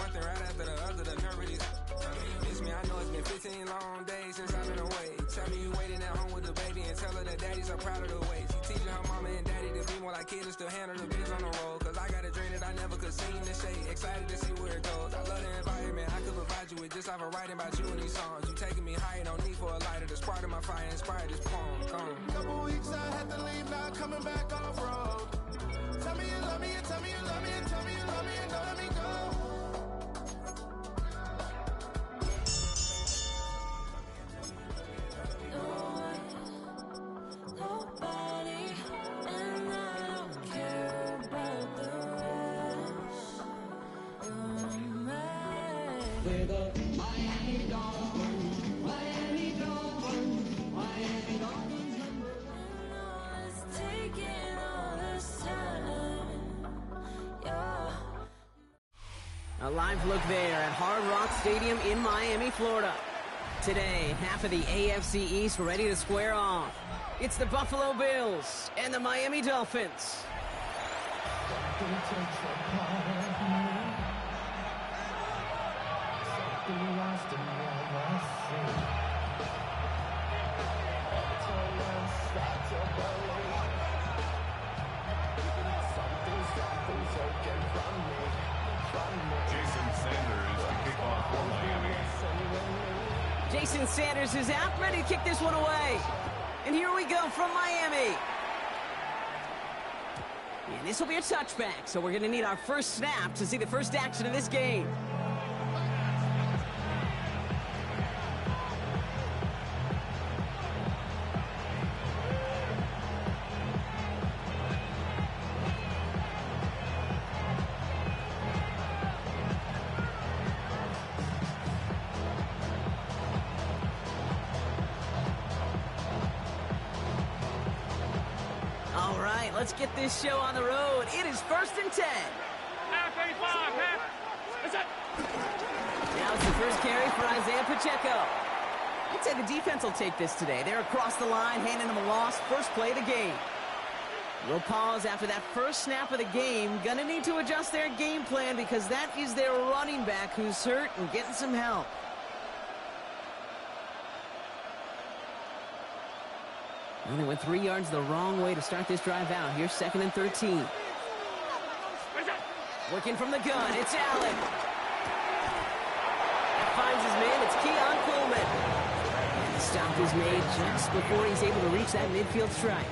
one thing right after the other, the nerve of these. Miss me, I know it's been 15 long days since I've been away. Tell me you waiting at home with the baby and tell her that daddy's so proud of the way. She teaching her mama and daddy to be more like kids and still handle the biz on the road. Cause I got a dream that I never could sing to say. Excited to see where it goes. I love the environment I could provide you with just off of writing about you in these songs. You taking me higher, no need for a lighter. The spark of my fire inspired this poem. Come. Couple weeks I had to leave, now coming back off road. Tell me you love me, and tell me you love me, and tell me you love me, and don't let me go. A live look there at Hard Rock Stadium in Miami, Florida. Today, half of the AFC East ready to square off. It's the Buffalo Bills and the Miami Dolphins. Jason Sanders is out, ready to kick this one away. And here we go from Miami. And this will be a touchback, so we're going to need our first snap to see the first action of this game. All right, let's get this show on the road. It is 1st and 10. Half 35, half. Is it? Now it's the first carry for Isaiah Pacheco. I'd say the defense will take this today. They're across the line, handing them a loss. First play of the game. We'll pause after that first snap of the game. Gonna need to adjust their game plan because that is their running back who's hurt and getting some help. Well, they went 3 yards the wrong way to start this drive out. Here's 2nd and 13. Working from the gun, it's Allen. That finds his man, it's Keon Coleman. And the stop is made just before he's able to reach that midfield strike.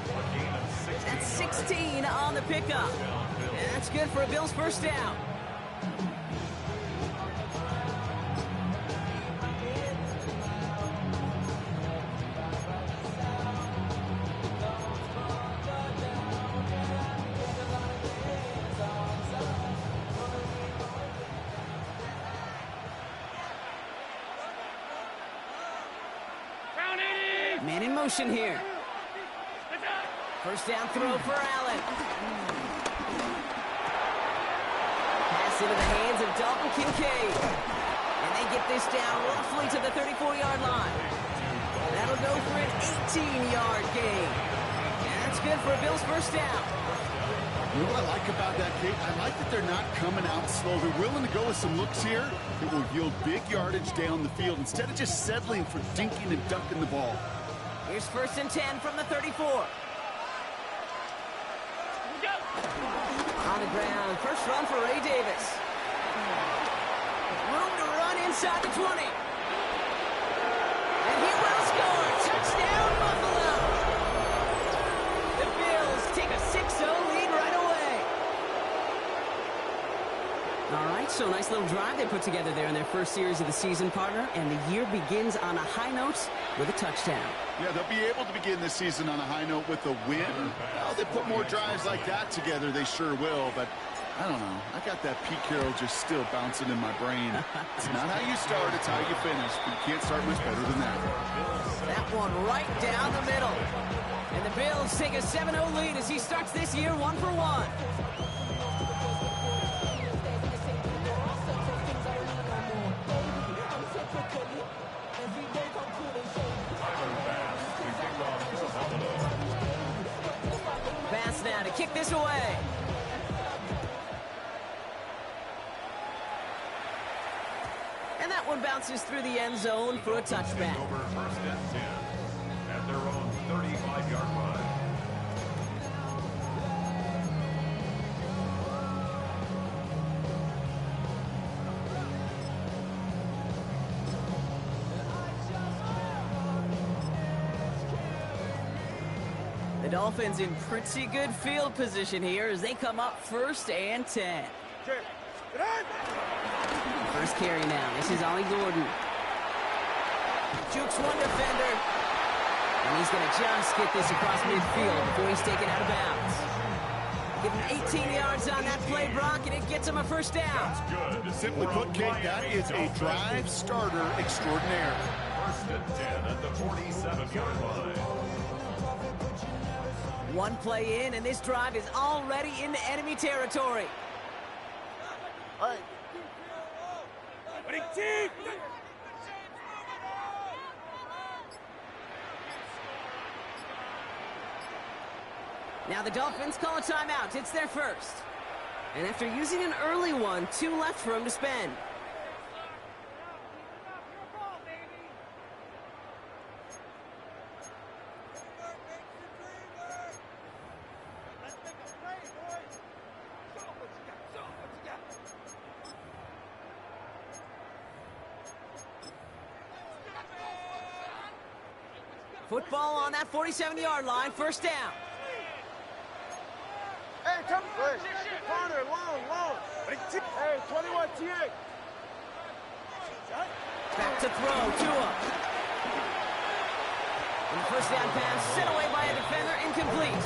That's 16 on the pickup. And that's good for a Bills first down. Man in motion here. First down throw for Allen. Pass into the hands of Dalton Kincaid. And they get this down roughly to the 34-yard line. That'll go for an 18-yard gain. And that's good for a Bills first down. You know what I like about that kick? I like that they're not coming out slow. They're willing to go with some looks here. It will yield big yardage down the field instead of just settling for dinking and dunking the ball. Here's 1st and 10 from the 34. On the ground, first run for Ray Davis. Room to run inside the 20. And he will score. Touchdown, Buffalo. The Bills take a 6-0 lead right away. All right, so nice little drive they put together there in their first series of the season, partner. And the year begins on a high note with a touchdown. Yeah, they'll be able to begin this season on a high note with a win. Well, they put more drives like that together, they sure will. But I don't know. I got that Pete Carroll just still bouncing in my brain. It's not how you start, it's how you finish. But you can't start much better than that. That one right down the middle. And the Bills take a 7-0 lead as he starts this year 1-for-1. Pass now to kick this away. And that one bounces through the end zone for a touchback. Over first and 10 at their own 35-yard line. The Dolphins in pretty good field position here as they come up 1st and 10. First carry now. This is Ollie Gordon. Jukes one defender. And he's going to just get this across midfield before he's taken out of bounds. Give him 18 yards on that play, Brock, and it gets him a first down. Good. Simply put, Kate, that is a drive starter extraordinaire. First and 10 at the 47-yard line. One play in, and this drive is already into enemy territory. Now the Dolphins call a timeout. It's their first. And after using an early one, 2 left for him to spend. Football on that 47-yard line, first down. Hey, come on. Corner, long. Hey, 21 TA. Back to throw, Tua. And the first down pass sent away by a defender, incomplete.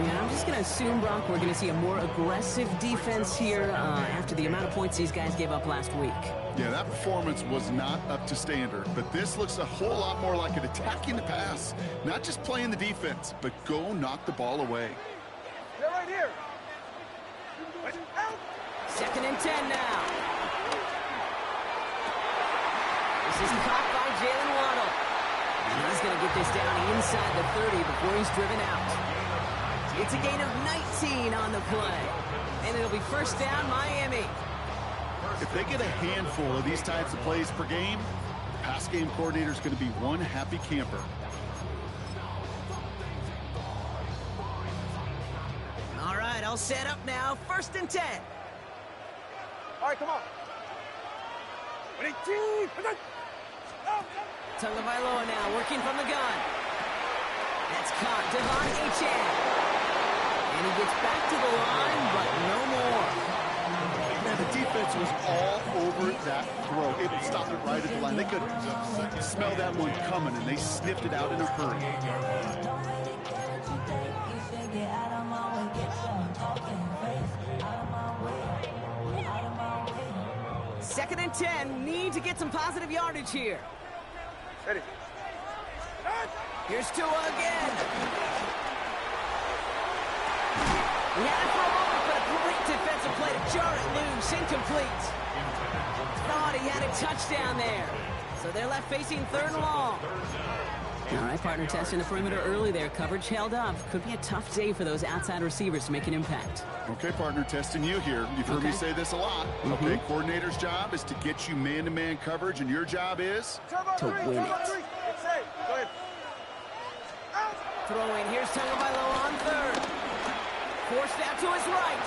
Yeah, I'm just going to assume, Brock, we're going to see a more aggressive defense here after the amount of points these guys gave up last week. Yeah, that performance was not up to standard, but this looks a whole lot more like an attacking the pass, not just playing the defense, but go knock the ball away. They're right here. 2nd and 10 now. This is caught by Jalen Waddle. And he's going to get this down inside the 30 before he's driven out. It's a gain of 19 on the play. And it'll be first down, Miami. If they get a handful of these types of plays per game, the pass game coordinator is going to be one happy camper. All right, all set up now. 1st and 10. All right, come on. Tagovailoa now working from the gun. That's caught. Devon Achane. And he gets back to the line, but no more. Now, the defense was all over that throw. It stopped it right at the line. They could smell that one coming, and they sniffed it out in a hurry. 2nd and 10. Need to get some positive yardage here. Ready. Here's Tua again. He had it for a moment, but a great defensive play to jar it loose. Incomplete. Thought he had a touchdown there. So they're left facing 3rd and long. All right, partner, testing the perimeter early there. Coverage held up. Could be a tough day for those outside receivers to make an impact. Okay, partner, testing you here. You've heard me say this a lot. Okay, coordinator's job is to get you man-to-man coverage, and your job is to win it. It's safe. Go ahead. Throwing. Here's Tagovailoa on 3rd. Forced out to his right.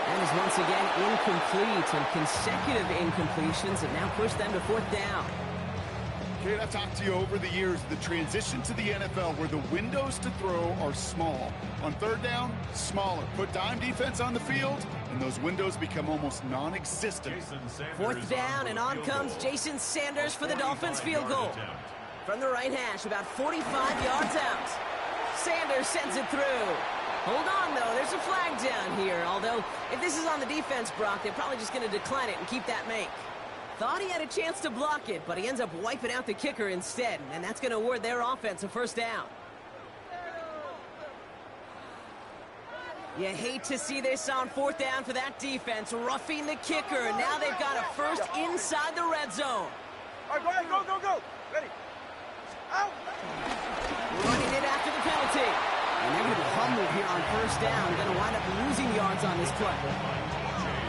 That is once again incomplete, and consecutive incompletions have now pushed them to 4th down. Okay, I've talked to you over the years, the transition to the NFL where the windows to throw are small. On 3rd down, smaller. Put dime defense on the field, and those windows become almost non-existent. 4th down, and on comes Jason Sanders for the Dolphins field goal. From the right hash, about 45 yards out. Sanders sends it through. Hold on, though. There's a flag down here. Although, if this is on the defense, Brock, they're probably just going to decline it and keep that make. Thought he had a chance to block it, but he ends up wiping out the kicker instead, and that's going to award their offense a 1st down. You hate to see this on 4th down for that defense, roughing the kicker. Now they've got a first inside the red zone. All right, go ahead. Go. Ready. Out. Running it after the penalty. And they're going to be humbled here on 1st down. Going to wind up losing yards on this play.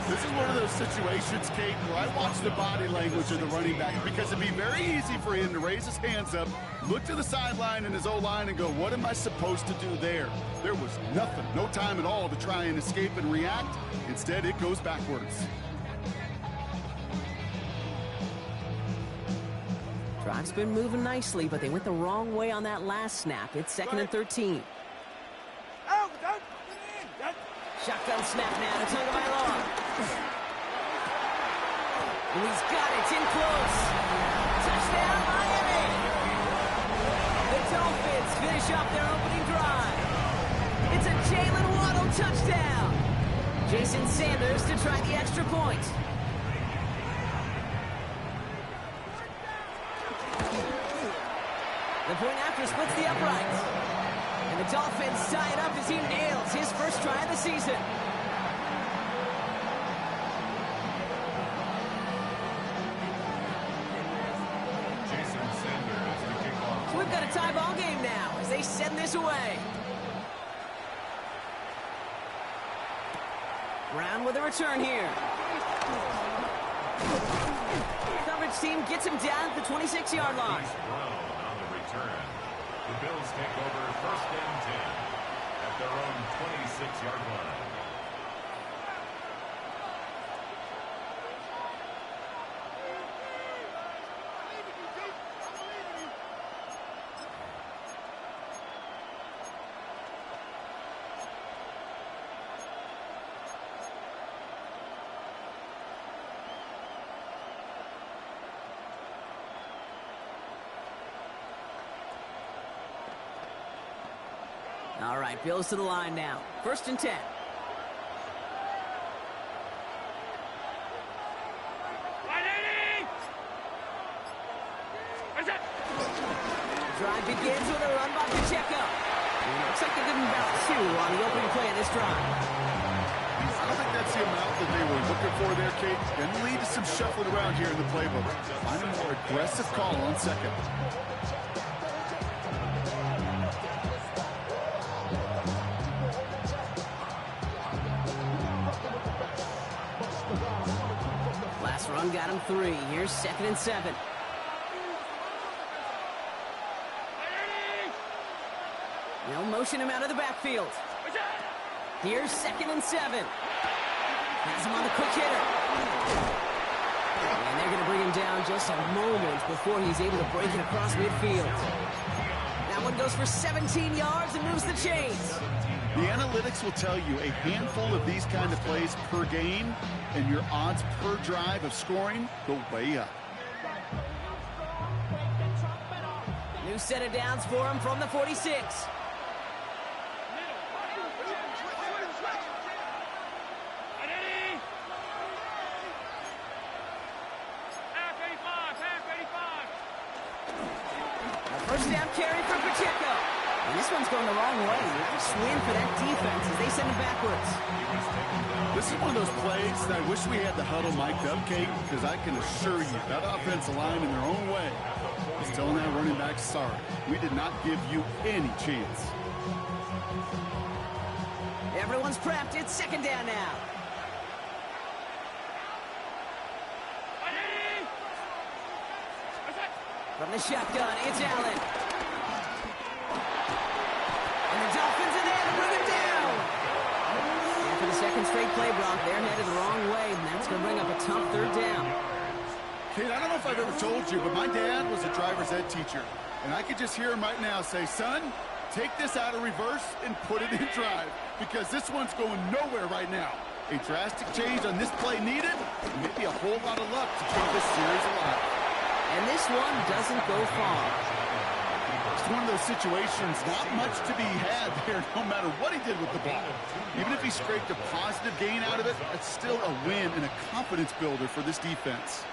This is one of those situations, Kate, where I watch the body language of the running back because it'd be very easy for him to raise his hands up, look to the sideline and his O-line and go, what am I supposed to do there? There was nothing, no time at all to try and escape and react. Instead, it goes backwards. Drive's been moving nicely, but they went the wrong way on that last snap. It's 2nd and 13. Shotgun snap now to Tagovailoa. And he's got it. It's in close. Touchdown, Miami. The Dolphins finish off their opening drive. It's a Jalen Waddle touchdown. Jason Sanders to try the extra point. The point after splits the uprights. And the Dolphins tie it up as he nails his first try of the season. Jason Sanders to kick off. So we've got a tie ball game now as they send this away. Brown with a return here. Coverage team gets him down at the 26-yard line. Brown on the return. The Bills take over 1st and 10 at their own 26-yard line. All right, Bills to the line now. 1st and 10. Drive begins with a run by Pacheco. Looks like they give him about 2 on the opening play of this drive. I don't think that's the amount that they were looking for there, Kate. Going to lead to some shuffling around here in the playbook. Find a more aggressive call on 2nd. Last run got him 3. Here's 2nd and 7. They'll motion him out of the backfield. Here's 2nd and 7. Has him on the quick hitter. And they're going to bring him down just a moment before he's able to break it across midfield. That one goes for 17 yards and moves the chains. The analytics will tell you a handful of these kind of plays per game, and your odds per drive of scoring go way up. New set of downs for him from the 46. First down carry for Pacheco. And this one's going the wrong way. Nice win for that defense as they send it backwards. This is one of those plays that I wish we had the huddle mic'd up, Kate, because I can assure you that offensive line in their own way is telling that running back, sorry, we did not give you any chance. Everyone's prepped. It's 2nd down now. From the shotgun, it's Allen. And the Dolphins are there to bring him down. And for the 2nd straight play, Brock, they're headed the wrong way, and that's going to bring up a tough 3rd down. Kate, I don't know if I've ever told you, but my dad was a driver's ed teacher. And I could just hear him right now say, son, take this out of reverse and put it in drive, because this one's going nowhere right now. A drastic change on this play needed, and maybe a whole lot of luck to keep this series alive. And this one doesn't go far. It's one of those situations, not much to be had there, no matter what he did with the ball. Even if he scraped a positive gain out of it, it's still a win and a confidence builder for this defense.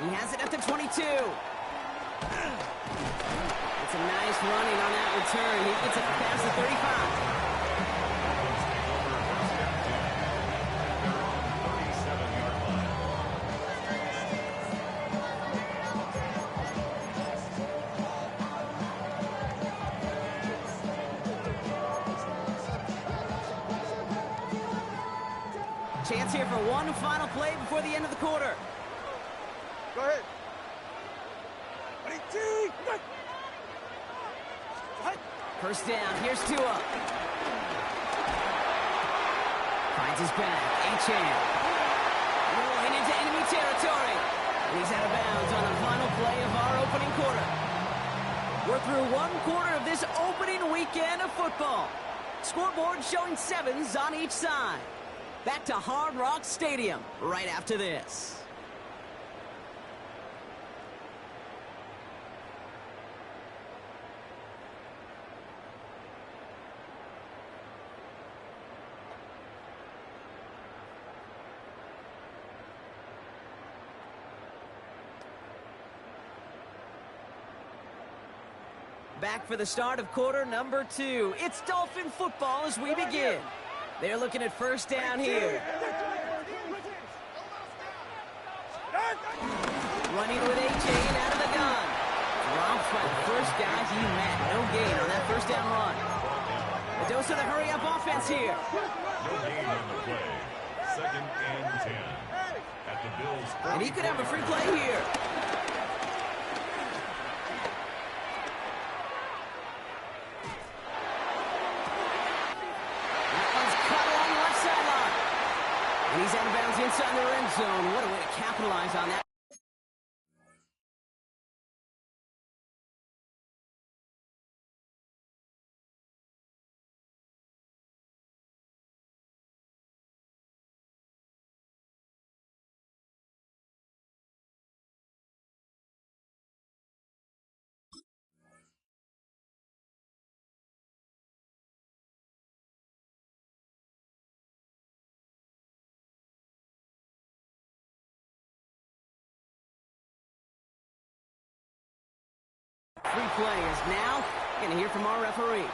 He has it at the 22. It's a nice running on that return. He gets it past the 35. Chance here for one final play before the end of the quarter. Go ahead. First down, here's Tua. Finds his back, Achane. Rolling into enemy territory. And he's out of bounds on the final play of our opening quarter. We're through one quarter of this opening weekend of football. Scoreboard showing 7s on each side. Back to Hard Rock Stadium right after this. Back for the start of quarter number 2. It's Dolphin football as we begin. They're looking at first down here. Running with Achane out of the gun. Drops by the first guy he met. No gain on that first down run. The dose of the hurry-up offense here. No gain on the play. 2nd and 10. At the Bills. And he could have a free play here. And he's out of bounds inside the red zone. What a way to capitalize on that. Free play is now going to hear from our referee.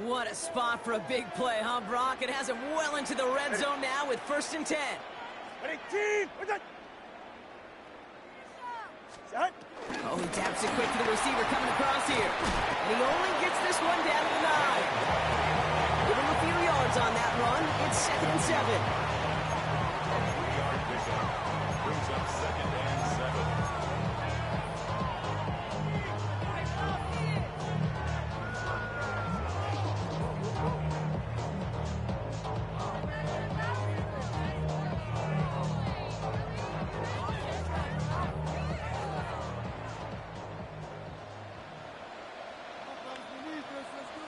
What a spot for a big play, huh, Brock? It has him well into the red zone now with 1st and 10. Oh, he taps it quick to the receiver coming across here. And he only gets this one down to the 9. Give him a few yards on that run. It's 2nd and 7. 3-yard pickup. Brings up 2nd and 7.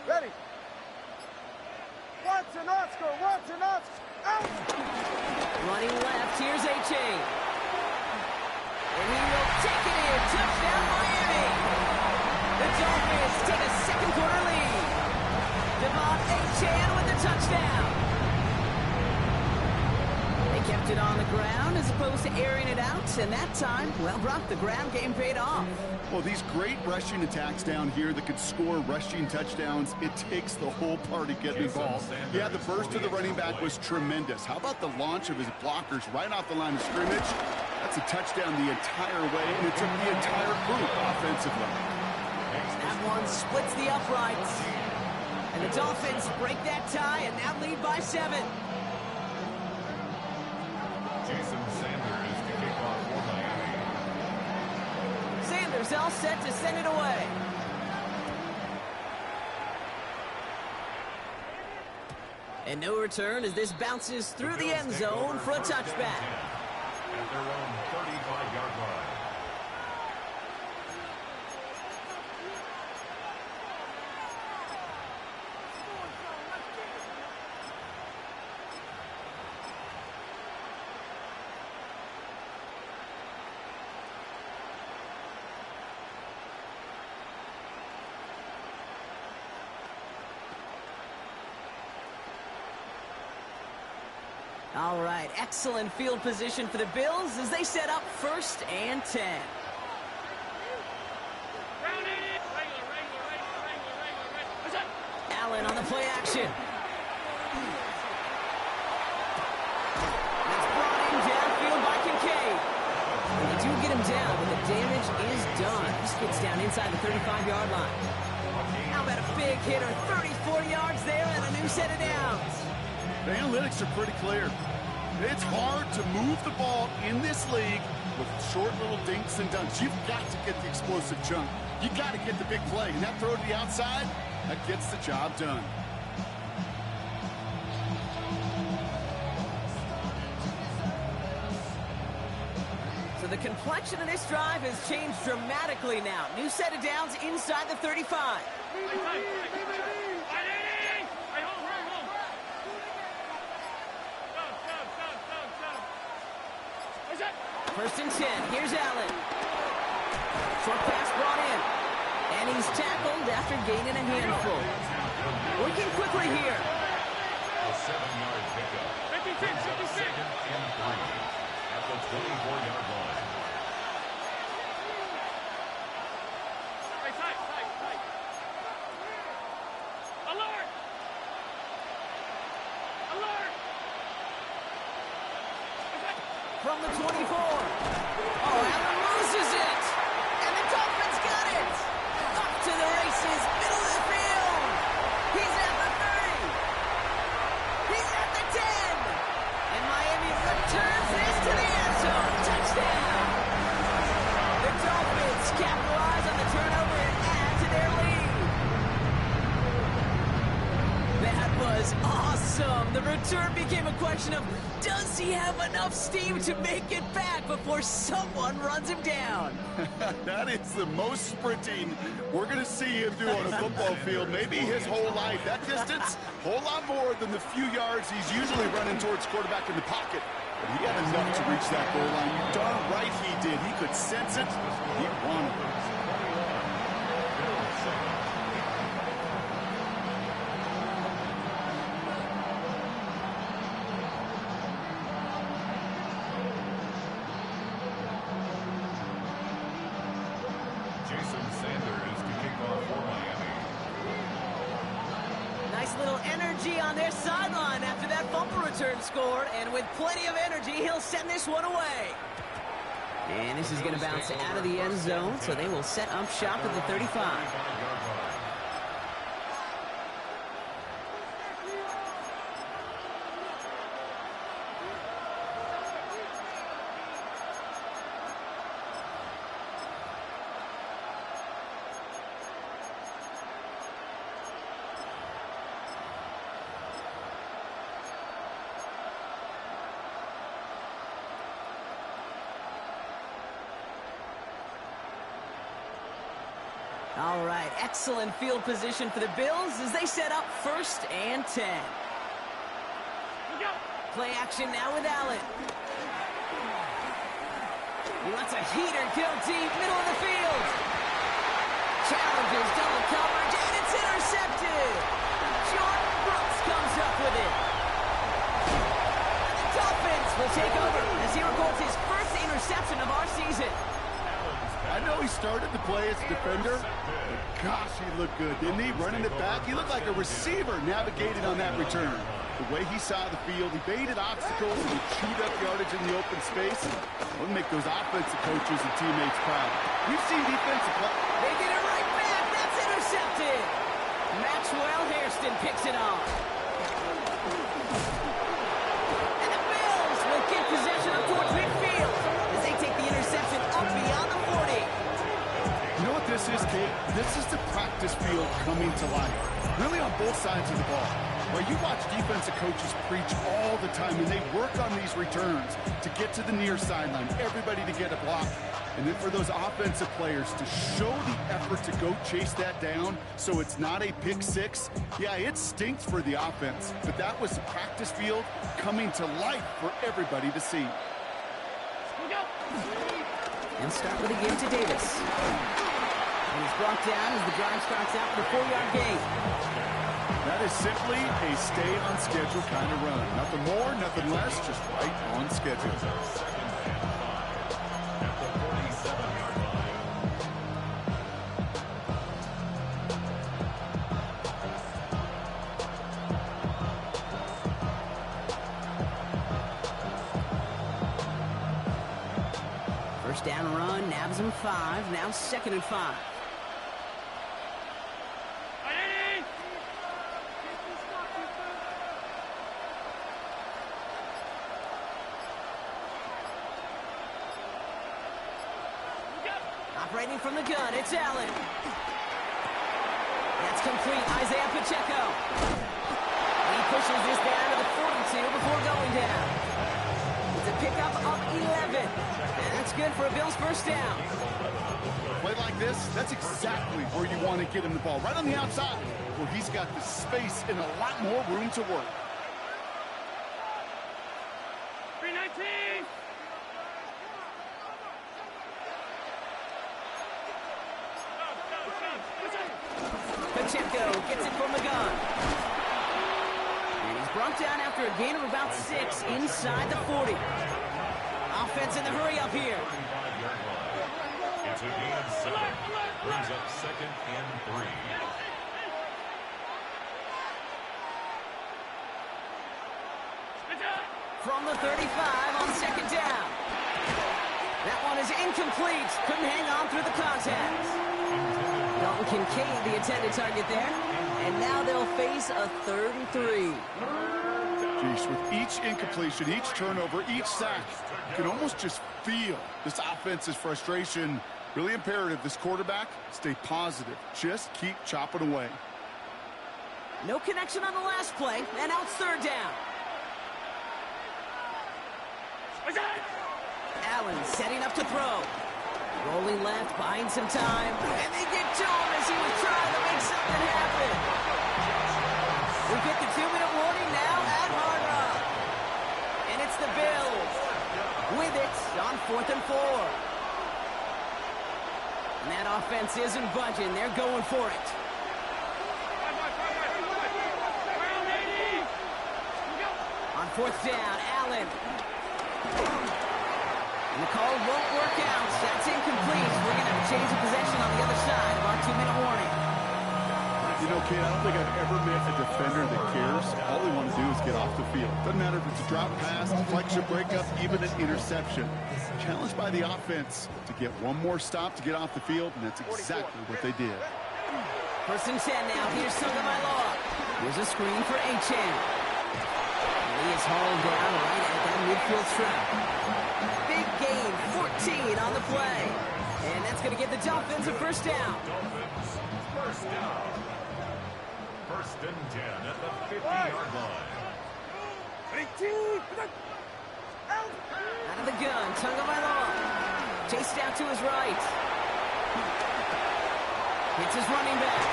Ready. Watson, Oscar, Watson, Oscar, out! Running left, here's Achane. And he will take it in. Touchdown, Miami. The Dolphins take a second quarter lead. Devon Achane with the touchdown. They kept it on the ground as opposed to airing it out. And that time, well, Brock, the ground game paid off. Well, these great rushing attacks down here that could score rushing touchdowns, it takes the whole party getting involved. Yeah, the burst of the running back was tremendous. How about the launch of his blockers right off the line of scrimmage? That's a touchdown the entire way, and it took the entire group offensively. That one splits the uprights. And the Dolphins break that tie and now lead by 7. Jason Sanders to kick off for Miami. Sanders all set to send it away. And no return as this bounces through the end zone for a touchback. At their own 35-yard line. All right, excellent field position for the Bills as they set up 1st and 10. Allen on the play action. That's brought in downfield by damage is done. This gets down inside the 35-yard line. How about a big hitter? 34 yards there and a new set of downs. The analytics are pretty clear. It's hard to move the ball in this league with short little dinks and dunks. You've got to get the explosive chunk. You got to get the big play. And that throw to the outside, that gets the job done. So the complexion of this drive has changed dramatically now. New set of downs inside the 35. First and 10. Here's Allen. Short pass brought in. And he's tackled after gaining a handful. Working quickly here. A 7-yard pickup. 56. Second and 3 at the 24-yard line. Tight. Alert! From the 24. Oh, Allen loses it. And the Dolphins got it. Off to the races, middle of the field. He's at the 30. He's at the 10. And Miami returns this to the end zone. Touchdown. The Dolphins capitalize on the turnover and add to their lead. That was awesome. The return became a question of, does he have enough steam to make it back before someone runs him down? That is the most sprinting we're going to see him do on a football field. Maybe his whole life. That distance, a whole lot more than the few yards he's usually running towards quarterback in the pocket. But he had enough to reach that goal line. You darn right he did. He could sense it. He wanted it. Jason Sanders to kick off for Miami. Nice little energy on their sideline after that fumble return scored, and with plenty of energy, he'll send this one away. And this is going to bounce out of the end zone, so they will set up shop at the 35. All right, excellent field position for the Bills as they set up first and 10. Play action now with Allen. He wants a heater, go deep, middle of the field. Challenges double coverage, and it's intercepted. Jordan Brooks comes up with it. And the Dolphins will take over as he records his first interception of our season. I know he started the play as a defender, but gosh, he looked good, didn't he? Running it back, he looked like a receiver navigating on that return. The way he saw the field, he baited obstacles and he chewed up yardage in the open space. It would make those offensive coaches and teammates proud. We've seen defensive play. They get it right back. That's intercepted. Maxwell Hairston picks it off. And the Bills will get possession up towards midfield as they take the interception up beyond the 40. You know what this is, Kate? This is the practice field coming to life. Really on both sides of the ball. Well, you watch defensive coaches preach all the time, and they work on these returns to get to the near sideline, everybody to get a block. And then for those offensive players to show the effort to go chase that down so it's not a pick six. Yeah, it stinks for the offense, but that was the practice field coming to life for everybody to see. And start with a give to Davis. And he's brought down as the drive starts out with a 4-yard gain. That is simply a stay on schedule kind of run. Nothing more, nothing less, just right on schedule. First down run, now Gives him 5. Now 2nd and 5. Operating from the gun, it's Allen. That's complete. Isaiah Pacheco. He pushes this down to the 42 before going down. It's a pickup of 11. And that's good for a Bills first down. Play like this, that's exactly where you want to get him the ball. Right on the outside, where he's got the space and a lot more room to work. 319! Pacheco gets it from the gun. And he's brought down after a gain of about 6 inside the 40. Offense in the hurry up here. It's a gain of 7. Brings up 2nd and 3. From the 35 on 2nd down. That one is incomplete. Couldn't hang on through the contact. Dalton Kincaid, the intended target there. And now they'll face a 3rd and 3. Jeez, with each incompletion, each turnover, each sack, you can almost just feel this offense's frustration. Really imperative, this quarterback, stay positive. Just keep chopping away. No connection on the last play, and now it's 3rd down. Allen setting up to throw. Rolling left, buying some time, and they get to him as he was trying to make something happen. We get the 2-minute warning now at Hard Rock. And it's the Bills with it on 4th and 4. And that offense isn't budging. They're going for it. On 4th down, Allen. And the call won't work out. That's incomplete. We're going to have a change of possession on the other side of our 2-minute warning. You know, Kate, I don't think I've ever met a defender that cares. All they want to do is get off the field. Doesn't matter if it's a drop pass, deflection, breakup, even an interception. Challenged by the offense to get one more stop to get off the field, and that's exactly what they did. 1st and 10 now. Here's Tagovailoa. Here's a screen for Achane. He is hauled down right at that midfield strip. Big gain, 14 on the play. And that's going to give the Dolphins a 1st down. First down. 1st and 10 at the 50-yard line. Out of the gun, Tagovailoa. Chased out to his right. Hits his running back.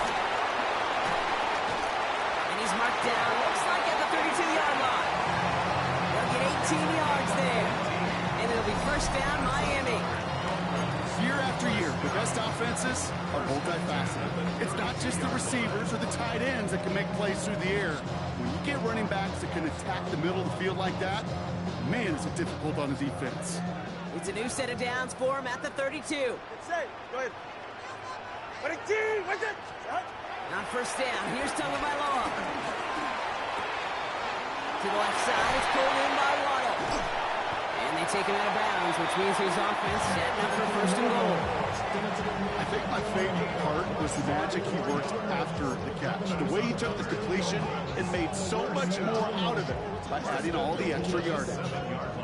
And he's marked down, looks like at the 32-yard line. They'll get 18 yards there. And it'll be 1st down, Miami. Year after year, the best offenses are multifaceted. It's not just the receivers or the tight ends that can make plays through the air. When you get running backs that can attack the middle of the field like that, man, is it difficult on the defense. It's a new set of downs for him at the 32. Go ahead. On 1st down, here's Tagovailoa. To the left side, it's pulled in by Waddle. And they take him out of bounds, which means his offense setting up for 1st and goal. I think my favorite part was the magic he worked after the catch. The way he took the completion and made so much more out of it by adding all the extra yardage.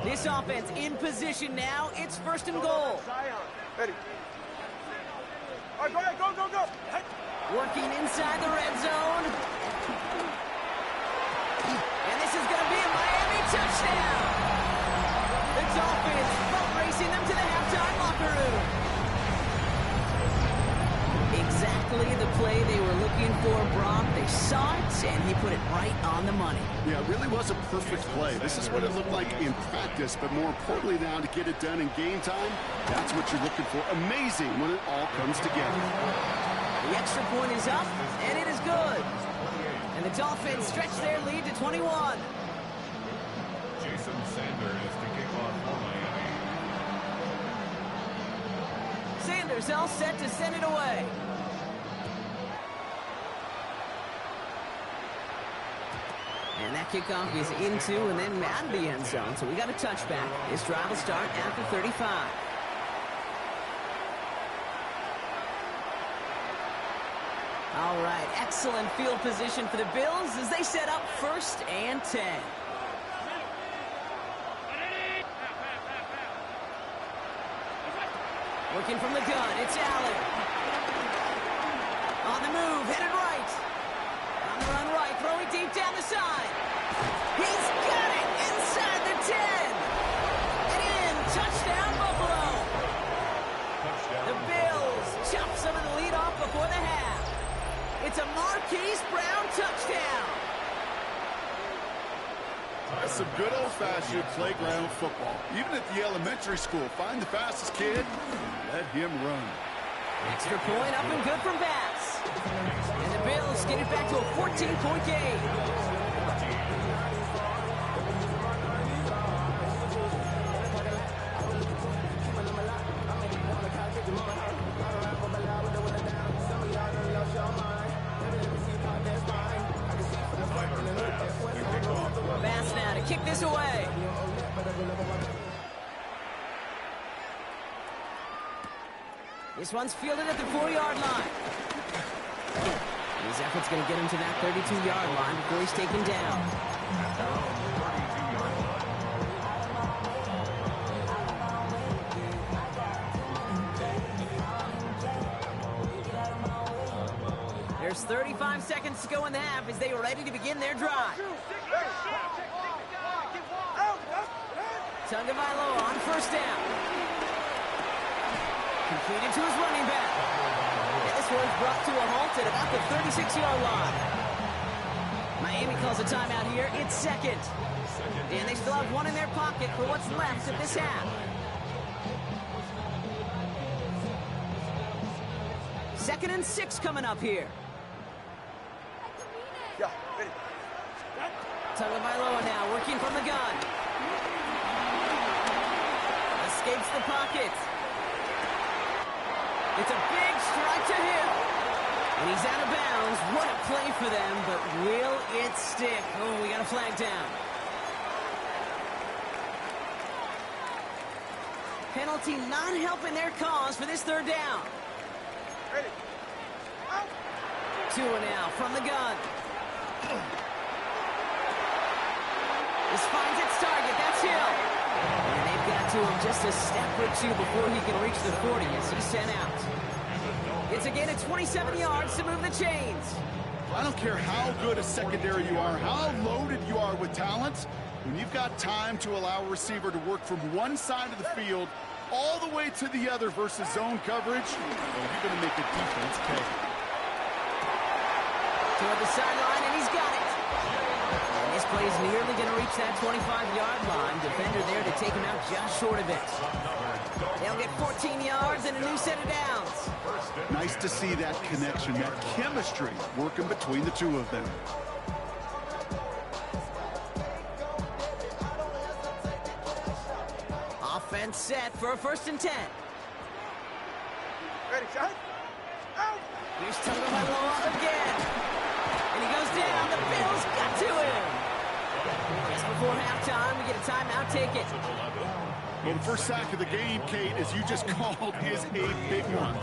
This offense in position now. It's 1st and goal. Ready. All right, go ahead, go. Hey. Working inside the red zone. And this is going to be a Miami touchdown. The Dolphins boat racing them to the halftime locker room. Exactly the play they were looking for, Brock. They saw it, and he put it right on the money. Yeah, it really was a perfect play. This is what it looked like in practice, but more importantly now to get it done in game time, that's what you're looking for. Amazing when it all comes together. The extra point is up, and it is good. And the Dolphins stretch their lead to 21. Jason Sanders to kick off for Miami. Sanders all set to send it away. And that kickoff is into and then out of the end zone. So we got a touchback. This drive will start after 35. All right, excellent field position for the Bills as they set up 1st and 10. Working from the gun, it's Allen. On the move, headed right. On the run right, throwing deep down the side. He's got it inside the 10. And in, touchdown Buffalo. The Bills chop some of the lead off before the half. It's a Marquise Brown touchdown. That's some good old-fashioned playground football. Even at the elementary school, find the fastest kid, let him run. Extra point up and good from Bass. And the Bills get it back to a 14-point game. Bass now to kick this away. This one's fielded at the 4-yard line. His effort's going to get him to that 32-yard line before he's taken down. There's 35 seconds to go in the half as they are ready to begin their drive. Tagovailoa on 1st down. Completed to his running back. And this one's brought to a halt at about the 36-yard line. Miami calls a timeout here. It's 2nd. And they still have one in their pocket for what's left of this half. 2nd and 6 coming up here. Tagovailoa now working from the gun. Escapes the pocket. It's a big strike to Hill. And he's out of bounds. What a play for them, but will it stick? Oh, we got a flag down. Penalty not helping their cause for this 3rd down. Tua now from the gun. This finds its target. That's Hill. And they've got to him just a step or two before he can reach the 40 as he's sent out. It's a gain of 27 yards to move the chains. I don't care how good a secondary you are, how loaded you are with talent, when you've got time to allow a receiver to work from one side of the field all the way to the other versus zone coverage, well, you're going to make a defense pay. Toward the sideline, and he's got it. And this play is nearly going to reach that 25-yard line. Defender there to take him out just short of it. They'll get 14 yards and a new set of downs. Nice to see that connection, that chemistry working between the two of them. Offense set for a 1st and 10. Ready, shot. Out. Here's Tagovailoa again. And he goes down. The Bills got to him. Just before halftime, we get a timeout. Take it. Well, the first sack of the game, Kate, as you just called, is a big one.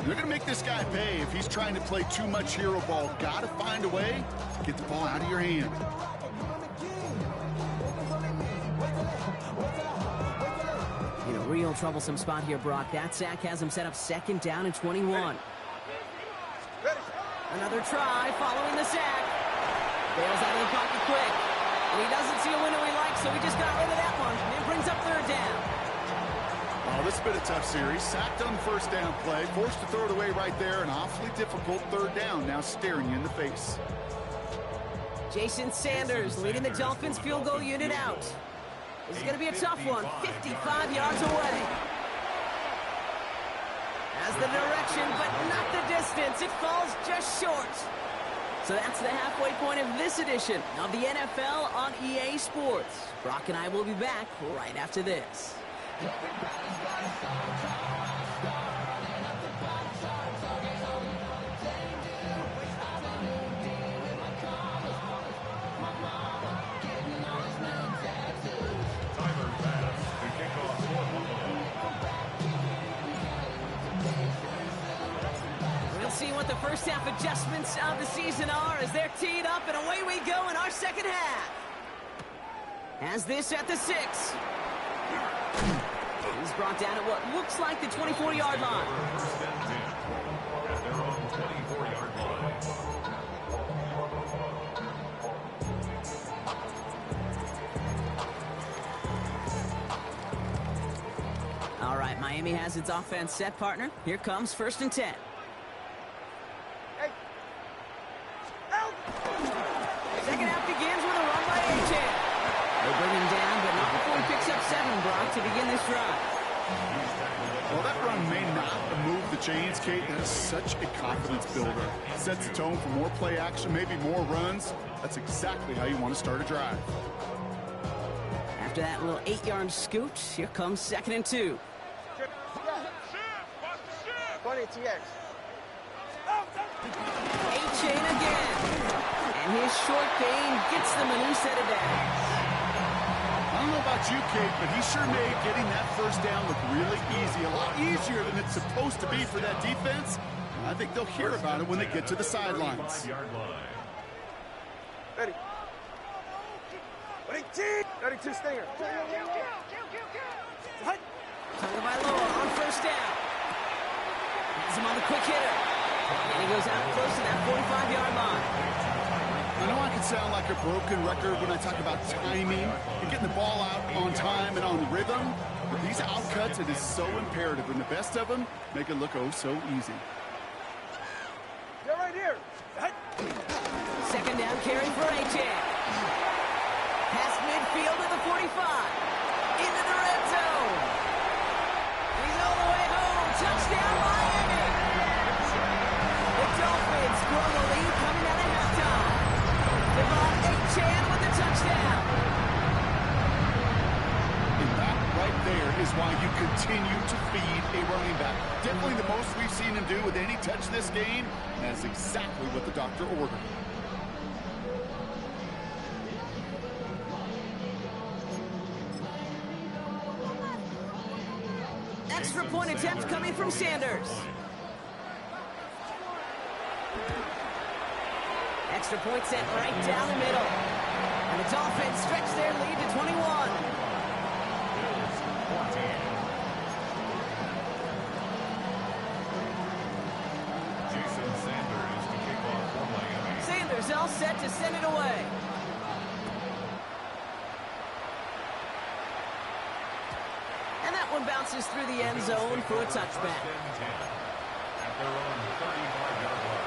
They're going to make this guy pay if he's trying to play too much hero ball. Got to find a way to get the ball out of your hand. In a real troublesome spot here, Brock. That sack has him set up 2nd down and 21. Another try following the sack. Bails out of the pocket quick. And he doesn't see a window he likes, so he just got rid of that one. And brings up 3rd down. Oh, this has been a tough series. Sacked on the 1st down play. Forced to throw it away right there. An awfully difficult 3rd down now staring you in the face. Jason Sanders leading the Dolphins field goal unit out. This is going to be a tough one. 55 yards away. Has the direction, but not the distance. It falls just short. So that's the halfway point of this edition of the NFL on EA Sports. Brock and I will be back right after this. We'll see what the first first half adjustments of the season are as they're teed up, and away we go in our second half. Has this at the 6. He's brought down at what looks like the 24-yard line. First and 10 at their own 24-yard line. All right, Miami has its offense set, partner. Here comes 1st and 10. Second half begins with a run by Achane. They bring him down, but not before he picks up 7, Brock, to begin this drive. Well, that run may not move the chains, Kate. That is such a confidence builder. Sets the tone for more play action, maybe more runs. That's exactly how you want to start a drive. After that little 8-yard scoot, here comes 2nd and 2. 20 TX. Achane again. And his short gain gets them a new set of downs. I don't know about you, Kate, but he sure made getting that first down look really easy. A lot easier than it's supposed to be for that defense. And I think they'll hear about it when they get to the sidelines. 35-yard line. Ready. 32 Stinger. Tagovailoa on 1st down. Has him on the quick hitter. And he goes out close to that 45-yard line. I know I can sound like a broken record when I talk about timing and getting the ball out on time and on rhythm, but these outcuts, it is so imperative, and the best of them make it look oh so easy. Get right here. 2nd down carry for Achane. Past midfield to the 45. Into the red zone. He's all the way home. Touchdown, Miami. The Dolphins grow the lead coming out of halftime. Devon Achane with the touchdown. And that right there is why you continue to feed a running back. Definitely the most we've seen him do with any touch this game. And that's exactly what the doctor ordered. Extra point attempt coming from Sanders. Extra point set right down the middle. And the Dolphins stretch their lead to 21. Bills 14. Jason Sanders to kick off for Miami. Sanders all set to send it away. And that one bounces through the end zone for a touchback. First and 10 at their own 35-yard line.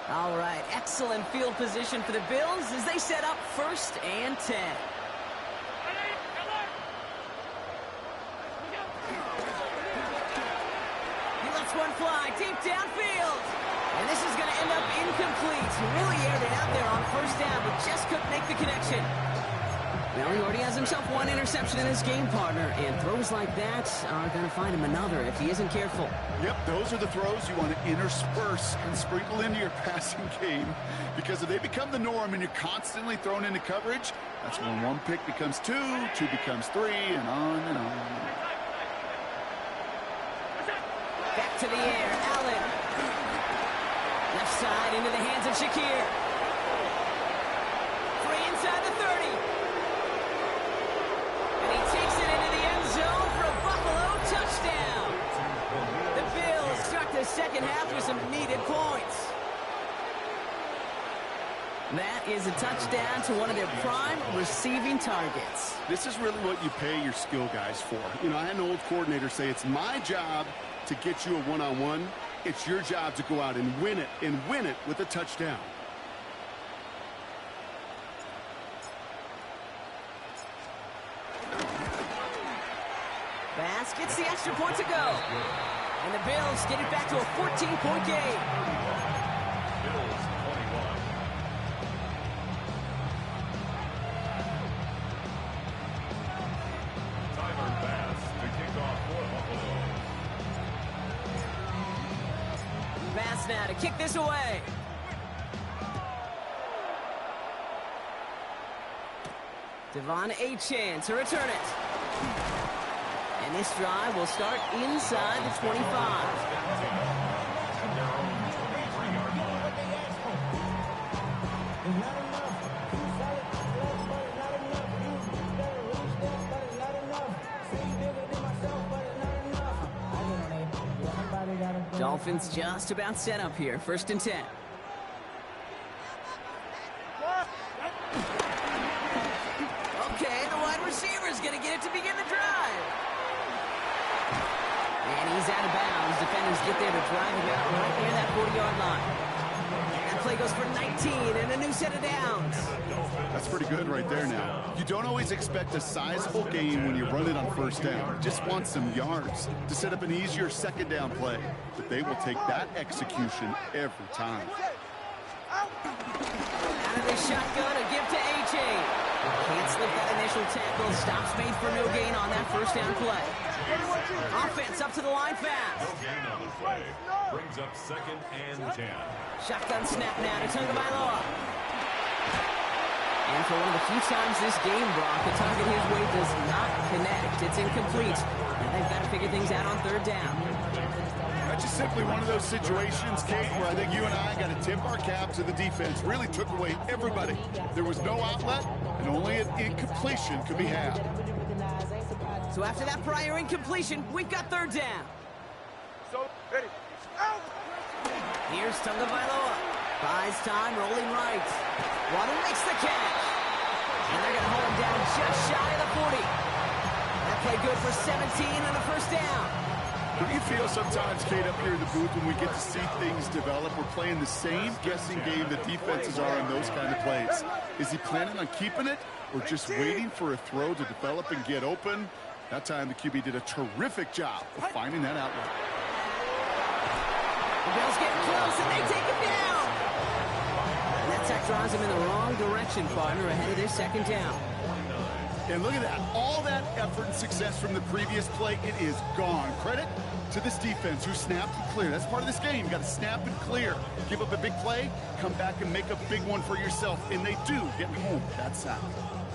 All right, excellent field position for the Bills as they set up 1st and 10. He lets one fly deep downfield. And this is going to end up incomplete. He really aired it out there on 1st down, but just couldn't make the connection. Well, he already has himself one interception in his game, partner, and throws like that are going to find him another if he isn't careful. Yep, those are the throws you want to intersperse and sprinkle into your passing game, because if they become the norm and you're constantly thrown into coverage, that's when one pick becomes 2, 2 becomes 3, and on and on. Back to the air, Allen. Left side into the hands of Shakir. Free inside the 30. And he takes it into the end zone for a Buffalo touchdown. The Bills start the second half with some needed points. That is a touchdown to one of their prime receiving targets. This is really what you pay your skill guys for. You know, I had an old coordinator say it's my job to get you a one-on-one. It's your job to go out and win it with a touchdown. Bass gets the extra point to go. And the Bills get it back to a 14-point game. Bills 21. Tyler Bass to kick off for Buffalo. chance now to kick this away. Devon Achane to return it. And this drive will start inside the 25. Dolphins just about set up here. 1st and 10. Okay, the wide receiver's going to get it to begin the drive. And he's out of bounds. Defenders get there to drive him out right near that 40-yard line. That play goes for 19 and a new set of downs. That's pretty good right there now. You don't always expect a sizable gain when you run it on 1st down. You just want some yards to set up an easier 2nd down play. But they will take that execution every time. Out of the shotgun, a give to Achane. Can't slip that initial tackle. Stops made for no gain on that 1st down play. Offense up to the line fast. No gain on the play. Brings up 2nd and 10. Shotgun snap now to Tagovailoa. And for one of the few times this game, Brock, the target his way does not connect. It's incomplete. And they've got to figure things out on 3rd down. That's just simply one of those situations, Kate, where I think you and I got to tip our cap to the defense. Really took away everybody. There was no outlet, and only an incompletion could be had. So after that prior incompletion, we've got 3rd down. So, ready. Out! Here's Tagovailoa. Buys time, rolling right. Waddle makes the catch. And they're going to hold him down just shy of the 40. That play good for 17 and a 1st down. What do you feel sometimes, Kate, up here in the booth when we get to see things develop? We're playing the same guessing game that defenses are on those kind of plays. Is he planning on keeping it or just waiting for a throw to develop and get open? That time the QB did a terrific job of finding that outlet. The Bills getting close and they take him down. And that sack drives him in the wrong direction, partner, ahead of their 2nd down. And look at that. All that effort and success from the previous play, it is gone. Credit to this defense who snapped and cleared. That's part of this game. You got to snap and clear. Give up a big play, come back and make a big one for yourself. And they do, getting home that sound.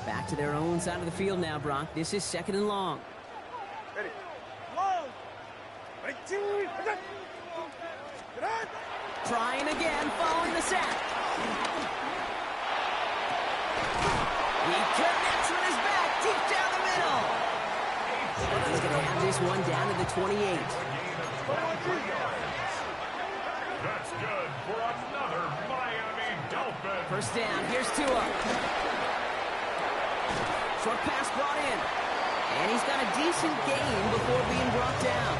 Back to their own side of the field now, Brock. This is 2nd and long. Ready. Long. Ready. Trying again, following the sack. He connects with his back, deep down the middle. He's going to have this one down to the 28. That's good for another Miami Dolphin. 1st down, here's Tua. Short pass brought in. And he's got a decent gain before being brought down.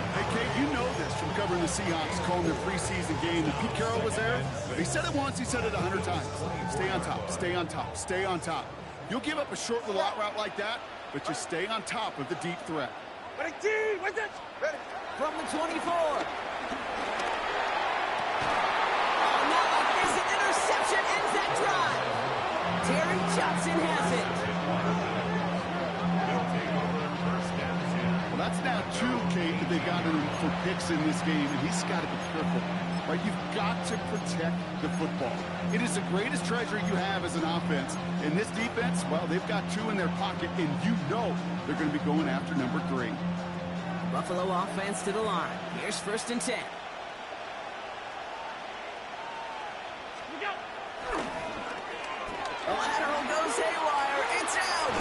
Hey, Kate, you know this from covering the Seahawks, calling their preseason game. When Pete Carroll was there, he said it once, he said it 100 times. Stay on top, stay on top, stay on top. You'll give up a short little out route like that, but just stay on top of the deep threat. Ready. What's that? Ready. From the 24. Oh, not like this. An interception ends that drive. Terry Johnson has it. Well, that's now 2, Kate, that they got him for picks in this game, and he's got to be careful. Right? You've got to protect the football. It is the greatest treasure you have as an offense. And this defense, well, they've got 2 in their pocket, and you know they're going to be going after number 3. Buffalo offense to the line. Here's 1st and 10. The lateral goes haywire. It's out.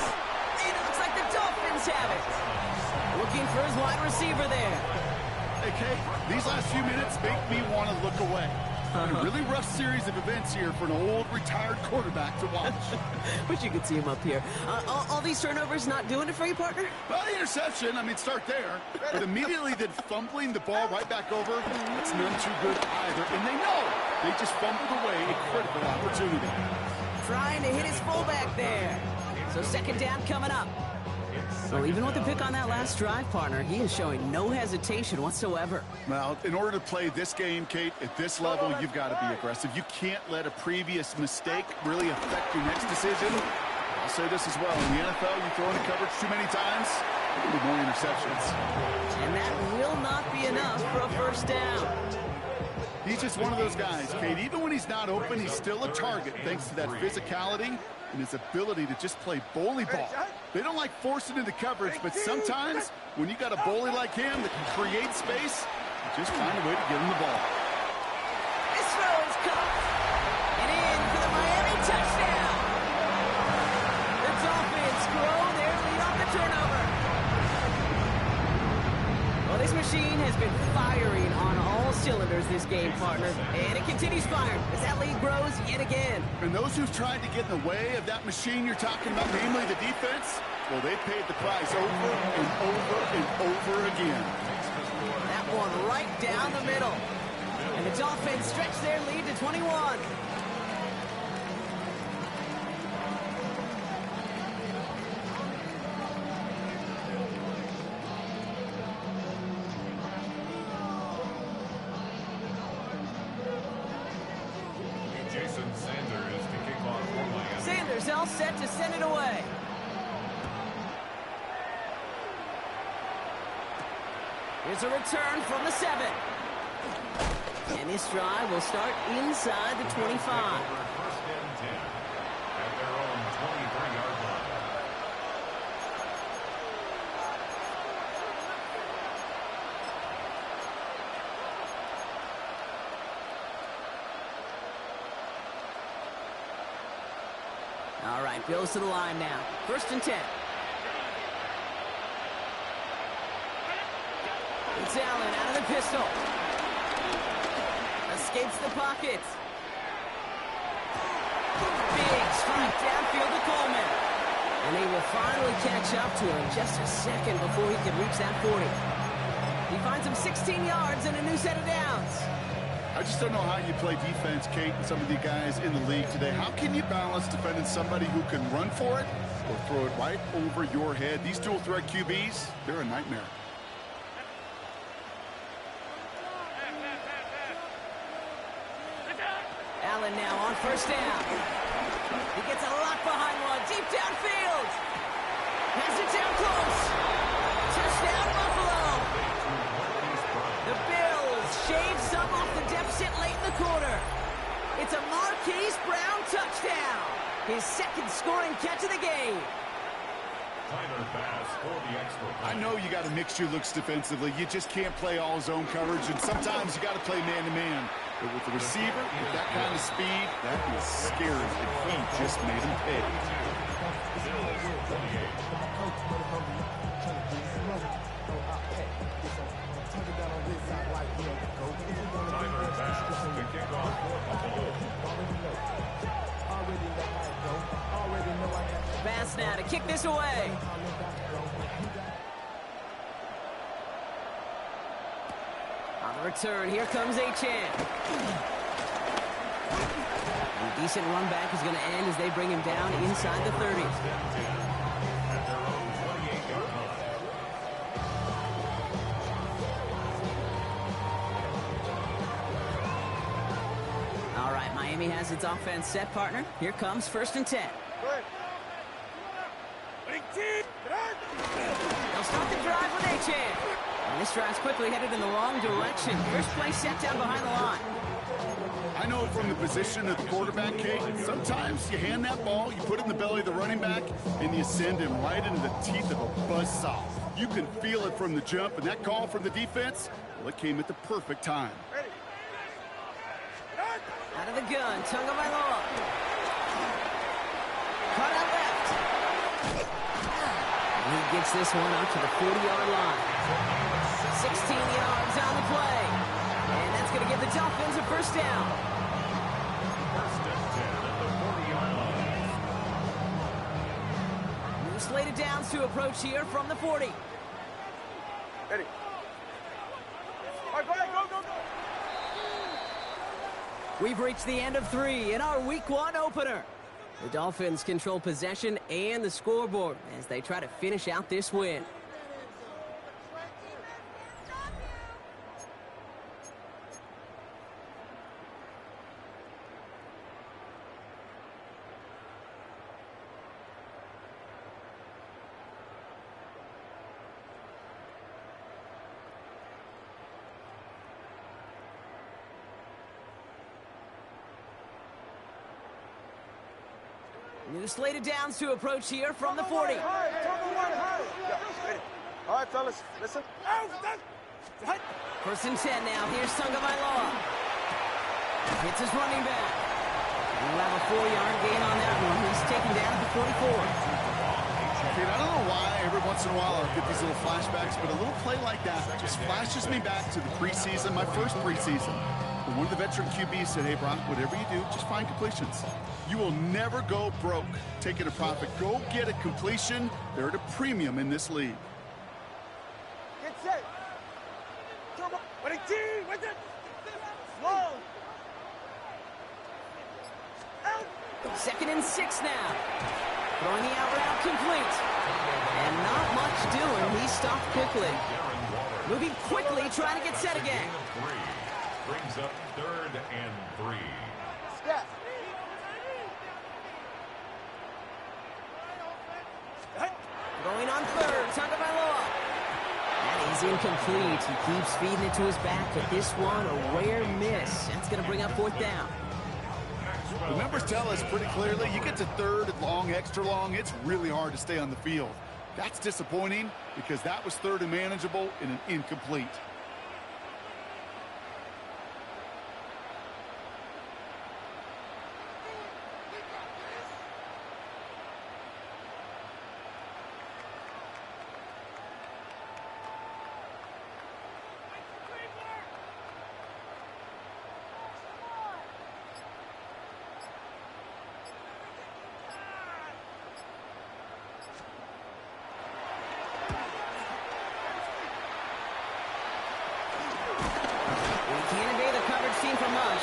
And it looks like the Dolphins have it. Looking for his wide receiver there. Hey, Kate, these last few minutes make me want to look away. A really rough series of events here for an old retired quarterback to watch. Wish you could see him up here. All these turnovers not doing it for you, partner? Well, the interception, I mean, start there. But immediately then fumbling the ball right back over, that's none too good either. And they know they just fumbled away a critical opportunity. Trying to hit his fullback there. So 2nd down coming up. Well, even with the pick on that last drive, partner, he is showing no hesitation whatsoever. Well, in order to play this game, Kate, at this level, you've got to be aggressive. You can't let a previous mistake really affect your next decision. I'll say this as well. In the NFL, you throw into coverage too many times, there will be more interceptions. And that will not be enough for a 1st down. He's just one of those guys, Kate. Even when he's not open, he's still a target thanks to that physicality and his ability to just play bully ball. They don't like forcing into coverage, but sometimes when you got a bully like him that can create space, you just find a way to get him the ball. This throw is caught. And in for the Miami touchdown. The Dolphins grow their lead on the turnover. Well, this machine has been firing on all cylinders this game, partner. And it continues firing as that lead grows yet again. And those who've tried to get in the way of that machine you're talking about, namely the defense, well, they paid the price over and over and over again. That one right down the middle. And the Dolphins stretch their lead to 21. Jason Sanders to kick off for Miami. Sanders all set to send it away. Here's a return from the 7. And this drive will start inside the 25. First and 10 at their own 23-yard line. All right, Bills to the line now. First and 10. It's Allen out of the pistol. Escapes the pocket. Big strike downfield to Coleman. And they will finally catch up to him just a second before he can reach that 40. He finds him 16 yards and a new set of downs. I just don't know how you play defense, Kate, and some of the guys in the league today. How can you balance defending somebody who can run for it or throw it right over your head? These dual threat QBs, they're a nightmare. Allen now on first down. He gets a lot behind one. Deep downfield. Has it down close. Touchdown, Buffalo. The Bills shave some off the deficit late in the quarter. It's a Marquise Brown touchdown. His second scoring catch of the game. Tyler Bass for the extra point. I know you got to mix your looks defensively. You just can't play all zone coverage, and sometimes you got to play man-to-man. But with the receiver, with that kind of speed, that is scary, and he just made him pay. Tyler Bass to kick off for Buffalo. Bass now to kick this away. On the return, here comes Achane. A decent run back is going to end as they bring him down inside the 30. At their own 28-yard line. All right, Miami has its offense set, partner. Here comes first and 10. They'll start the drive with Achane. And this drive's quickly headed in the wrong direction. First play set down behind the line. I know from the position of the quarterback, Kate, sometimes you hand that ball, you put it in the belly of the running back, and you send him right into the teeth of a buzzsaw. You can feel it from the jump, and that call from the defense, well, it came at the perfect time. Out of the gun, Tagovailoa. Cut out left. And he gets this one up to the 40-yard line. 16 yards on the play. And that's going to give the Dolphins a first down. First and 10 at the 40-yard line. New slated downs to approach here from the 40. Ready. All right, go ahead, go, go, go. We've reached the end of 3 in our Week 1 opener. The Dolphins control possession and the scoreboard as they try to finish out this win. New slate of downs to approach here from the 40. High, turbo one, high. Yeah, ready. All right, fellas, listen. First and 10 now. Here's Tagovailoa. Hits his running back. We'll have a 4-yard gain on that one. He's taken down at the 44. Dude, I don't know why every once in a while I'll get these little flashbacks, but a little play like that just flashes me back to the preseason, my first preseason. When one of the veteran QBs said, hey, Brock, whatever you do, just find completions. You will never go broke taking a profit. Go get a completion. They're at a premium in this league. Get set. Turbo. Ready, team. Wait there. Slow. Out. 2nd and 6 now. Throwing the out route complete. And not much doing. He stopped quickly. Moving quickly, trying to get set again. Brings up 3rd and 3. Step. Going on 3rd, Tagovailoa. That is incomplete. He keeps feeding it to his back, but this one, a rare miss. That's going to bring up 4th down. The numbers tell us pretty clearly, you get to 3rd and long, extra long, it's really hard to stay on the field. That's disappointing because that was 3rd and manageable and an incomplete.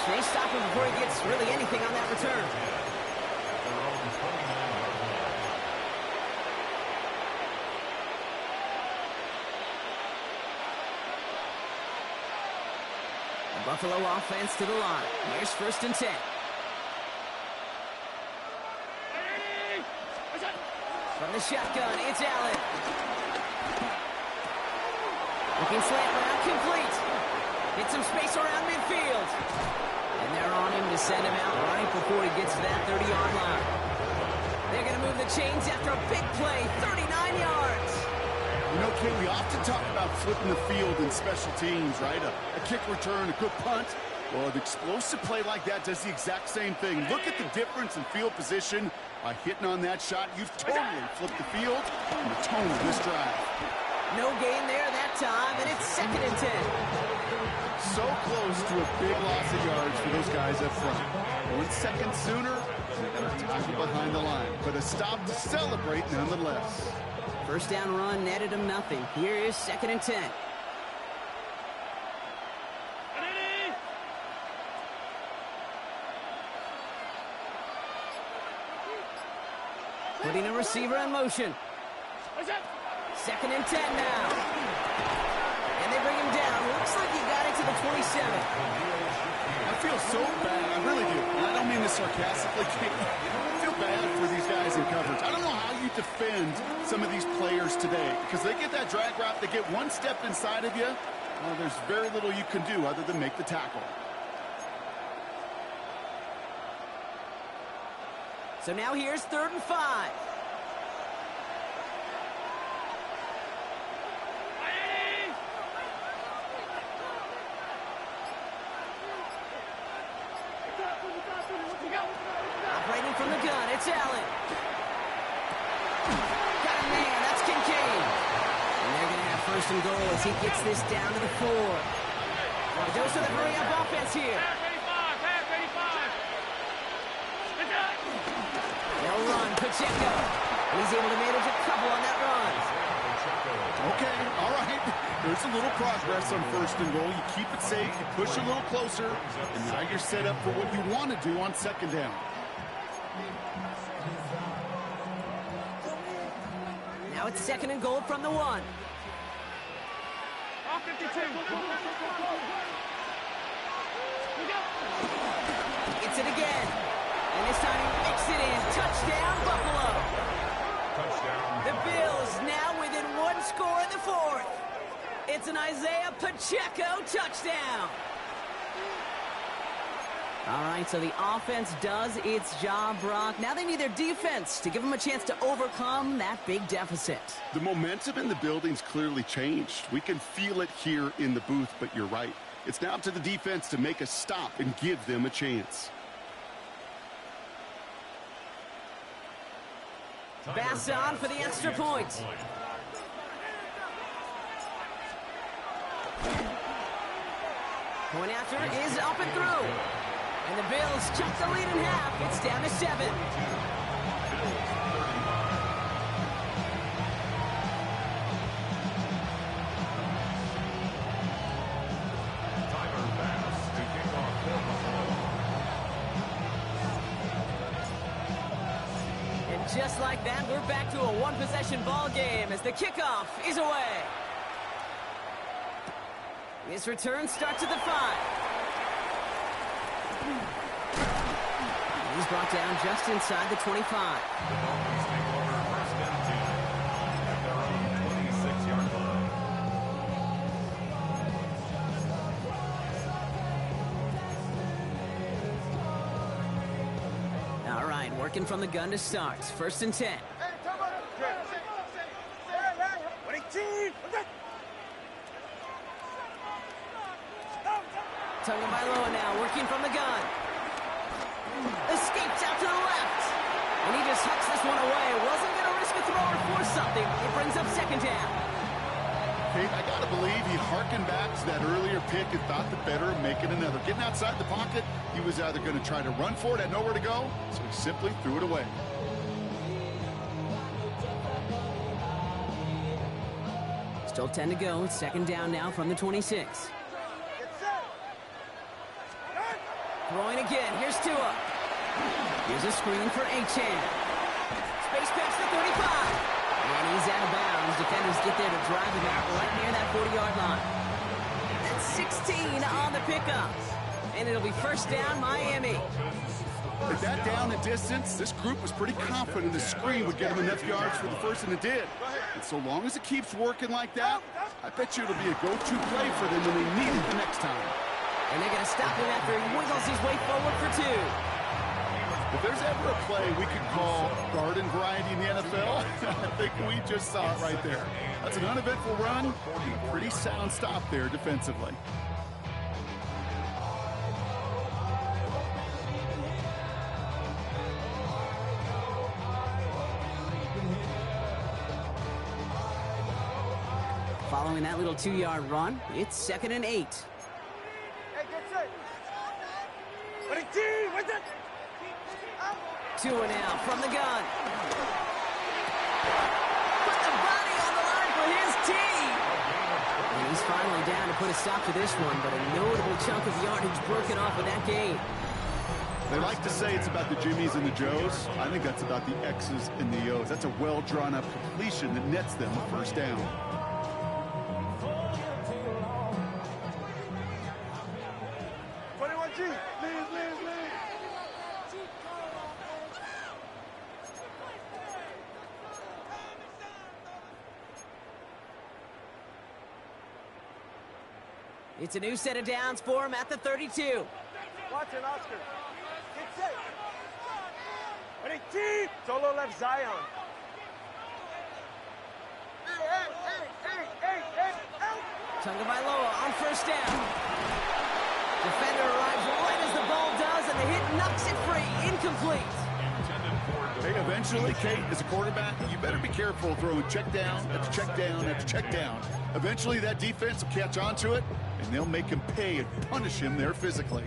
They stop him before he gets really anything on that return. The Buffalo offense to the line. Here's 1st and 10. From the shotgun, it's Allen. Looking slant route, complete. Hit some space around midfield. And they're on him to send him out right before he gets to that 30-yard line. They're going to move the chains after a big play, 39 yards. You know, Ken, we often talk about flipping the field in special teams, right? A kick return, a good punt. Well, an explosive play like that does the exact same thing. Look at the difference in field position. By hitting on that shot, you've totally flipped the field and the tone of this drive. No gain there that time, and it's 2nd and 10. So close to a big loss of yards for those guys up front. 1 second sooner, and a tackle behind the line. But a stop to celebrate nonetheless. First down run netted him nothing. Here is 2nd and 10. Putting a receiver in motion. 2nd and 10 now. And they bring him down. Looks like he got it to the 27. I feel so bad. I really do. And I don't mean this sarcastically. I feel bad for these guys in coverage. I don't know how you defend some of these players today because they get that drag route. They get one step inside of you. Well, there's very little you can do other than make the tackle. So now here's 3rd and 5. Operating from the gun, it's Allen. Got a man, that's Kincaid. And they're going to have 1st and goal as he gets this down to the 4. Dose of the hurry-up offense here. They'll run, Pacheco. He's able to manage a couple on that run. Okay, all right. There's a little progress on 1st and goal. You keep it safe, you push a little closer, and now you're set up for what you want to do on 2nd down. Now it's 2nd and goal from the 1. 52. Gets it again. And this time he mixed it in. Touchdown, Buffalo. Touchdown. The Bills now within 1 score in the 4th. It's an Isaiah Pacheco touchdown. All right, so the offense does its job, Brock. Now they need their defense to give them a chance to overcome that big deficit. The momentum in the building's clearly changed. We can feel it here in the booth, but you're right. It's now up to the defense to make a stop and give them a chance. Bass on for the extra point. Point after is up and through. And the Bills chuck the lead in half. It's down to 7. Tyler Bass to kick off for Buffalo. And just like that, we're back to a one-possession ball game as the kickoff is away. This return starts at the 5. He's brought down just inside the 25. The Dolphins take over first and 10 at their own 26-yard line. All right, working from the gun to start. First and 10. Tagovailoa now working from the gun. Escapes out to the left. And he just hucks this one away. Wasn't going to risk a throw or force something. It brings up second down. Kate, I got to believe he harkened back to that earlier pick and thought the better of making another. Getting outside the pocket, he was either going to try to run for it, had nowhere to go, so he simply threw it away. Still 10 to go. It's second down now from the 26. Throwing again. Here's Tua. Here's a screen for Achane. Space past the 35. And he's out of bounds. Defenders get there to drive him out right near that 40-yard line. That's 16 on the pickup. And it'll be first down, Miami. At that down and distance, this group was pretty confident the screen would get him enough yards for the first, and it did. And so long as it keeps working like that, I bet you it'll be a go-to play for them when they need it the next time. And they're going to stop him after he wiggles his way forward for 2. If there's ever a play we could call garden variety in the NFL, I think we just saw it right there. That's an uneventful run, and a pretty sound stop there defensively. Following that little 2-yard run, it's second and 8. Tua now from the gun. Put the body on the line for his team. And he's finally down to put a stop to this one, but a notable chunk of yardage broken off of that game. They like to say it's about the Jimmies and the Joes. I think that's about the X's and the O's. That's a well-drawn-up completion that nets them a first down. It's a new set of downs for him at the 32. Watch it, Oscar. Get set. Ready, team. Solo left Zion. Tagovailoa on first down. Defender arrives right as the ball does, and the hit knocks it free. Incomplete. Hey, eventually, Kate, as a quarterback, you better be careful throwing check down after check down after check down. Eventually, that defense will catch on to it, and they'll make him pay and punish him there physically.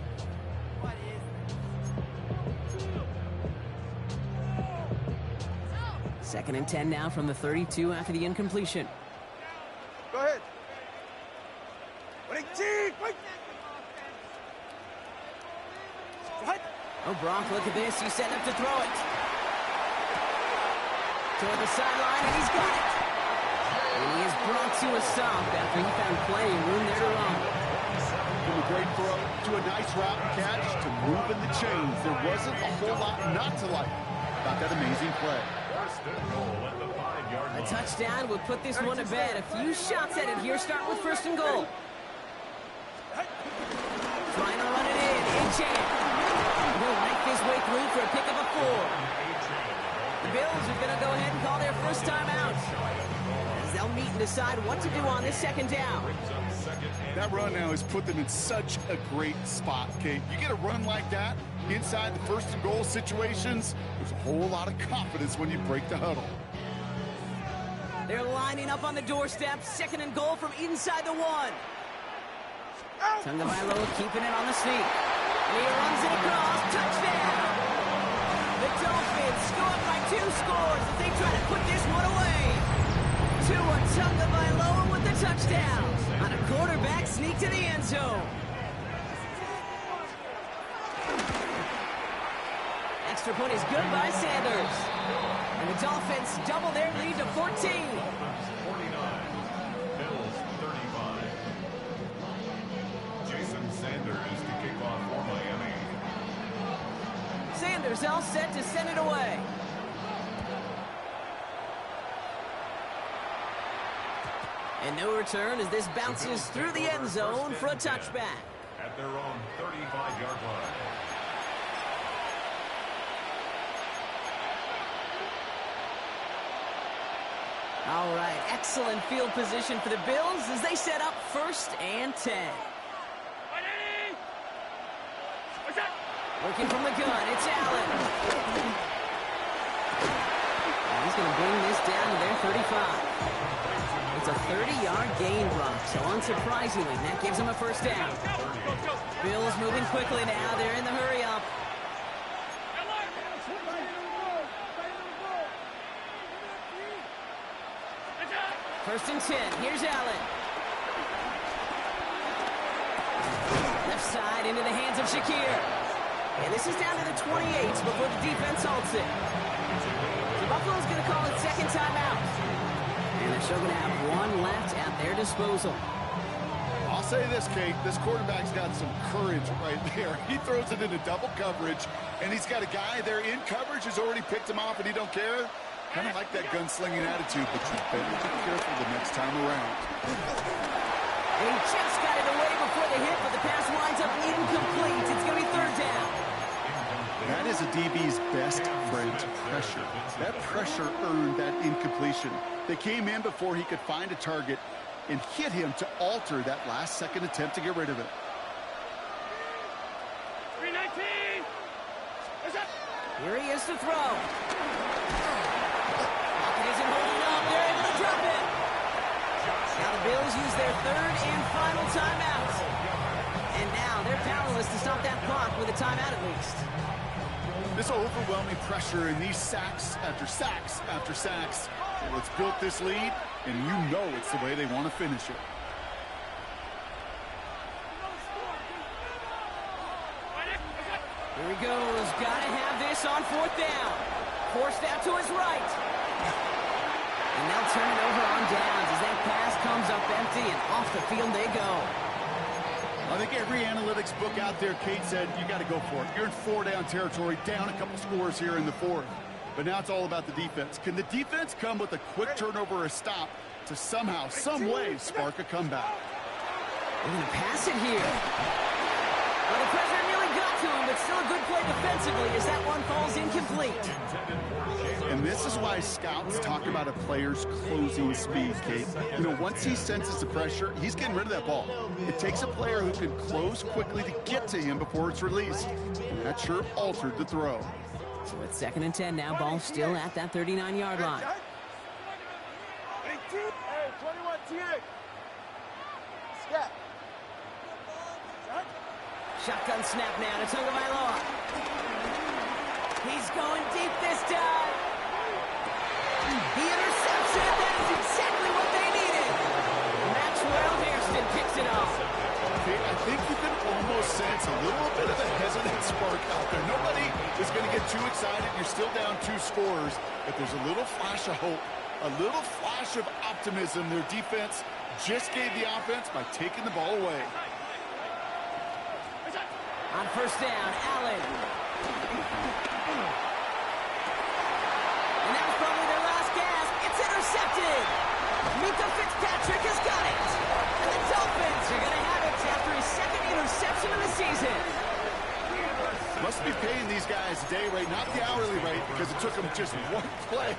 Second and 10 now from the 32 after the incompletion. Go ahead. Ready, team. Oh, Brock, look at this. He's setting up to throw it. Toward the sideline, and he's got it. And he is brought to a stop after he found plenty of room there to run. From a great throw to a nice route and catch to moving the chains. There wasn't a whole lot not to like about that amazing play. A touchdown would put this one to bed. A few shots at it here. Start with first and goal. Trying to run it in. Achane. halfway through for a pick of a 4. The Bills are going to go ahead and call their first timeout, as they'll meet and decide what to do on this second down. That run now has put them in such a great spot, Kate. You get a run like that inside the first and goal situations, there's a whole lot of confidence when you break the huddle. They're lining up on the doorstep. Second and goal from inside the 1. Tagovailoa keeping it on the sneak. And he runs it across. Touchdown! The Dolphins scored by 2 scores as they try to put this one away. Tua Tagovailoa with the touchdown on a quarterback sneak to the end zone. Extra point is good by Sanders. And the Dolphins double their lead to 14. 49. Bills 35. Jason Sanders to kick off for Miami. Sanders all set to send it away. And no return as this bounces through the end zone for a touchback. At their own 35-yard line. All right, excellent field position for the Bills as they set up 1st and 10. Working from the gun, it's Allen. And he's going to bring this down to their 35. It's a 30-yard gain run, so unsurprisingly, that gives them a first down. Bills moving quickly now. They're in the hurry-up. First and 10. Here's Allen. Left side into the hands of Shakir. And this is down to the 28 before the defense halts it. So Buffalo's going to call it second timeout. And they're still going to have 1 left at their disposal. I'll say this, Kate. This quarterback's got some courage right there. He throws it into double coverage, and he's got a guy there in coverage who's already picked him off, and he don't care. Kind of like that gunslinging attitude, but you better be careful the next time around. And he just got it away before the hit, but the pass winds up incomplete. It's going to be 3rd down. That is a DB's best friend, pressure. That pressure earned that incompletion. They came in before he could find a target and hit him to alter that last-second attempt to get rid of it. 319. Here he is to throw. Isn't holding up. They're able to drop it. Now the Bills use their 3rd and final timeout. And now they're powerless to stop that clock with a timeout at least. This overwhelming pressure and these sacks after sacks after sacks. Well, it's built this lead, and you know it's the way they want to finish it. Here he goes. Got to have this on 4th down. Forced out to his right. And they'll turn it over on downs as that pass comes up empty and off the field they go. I think every analytics book out there, Kate said, you got to go for it. You're in 4-down territory, down a couple scores here in the 4th. But now it's all about the defense. Can the defense come with a quick turnover or a stop to somehow, some way, spark a comeback? They're going to pass it here. Well, the pressure nearly got to him, but still a good play defensively as that one falls incomplete. And this is why scouts talk about a player's closing speed, Kate. You know, once he senses the pressure, he's getting rid of that ball. It takes a player who can close quickly to get to him before it's released. And that sure altered the throw. So it's 2nd and 10 now. Ball still at that 39-yard line. Hey, 21 T8. Step. Shotgun snap now to Tagovailoa. He's going deep this time. He intercepts it. That is exactly what they needed. Maxwell Hairston picks it off. I think you can almost sense a little bit of a hesitant spark out there. Nobody is going to get too excited. You're still down 2 scores, but there's a little flash of hope, a little flash of optimism. Their defense just gave the offense by taking the ball away. On 1st down, Allen. And that was probably their last gasp. It's intercepted. Mika Fitzpatrick has got it. And the Dolphins are going to have it after his 2nd interception of the season. Must be paying these guys day rate, not the hourly rate, because it took them just one play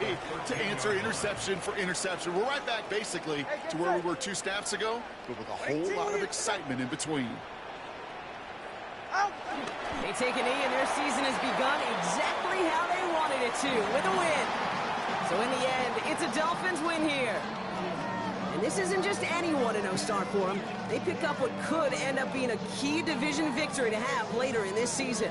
to answer interception for interception. We're right back, basically, to where we were 2 snaps ago, but with a whole lot of excitement in between. They take a knee, and their season has begun exactly how they wanted it to, with a win. So in the end, it's a Dolphins win here. And this isn't just any 1-0 start for them. They pick up what could end up being a key division victory to have later in this season.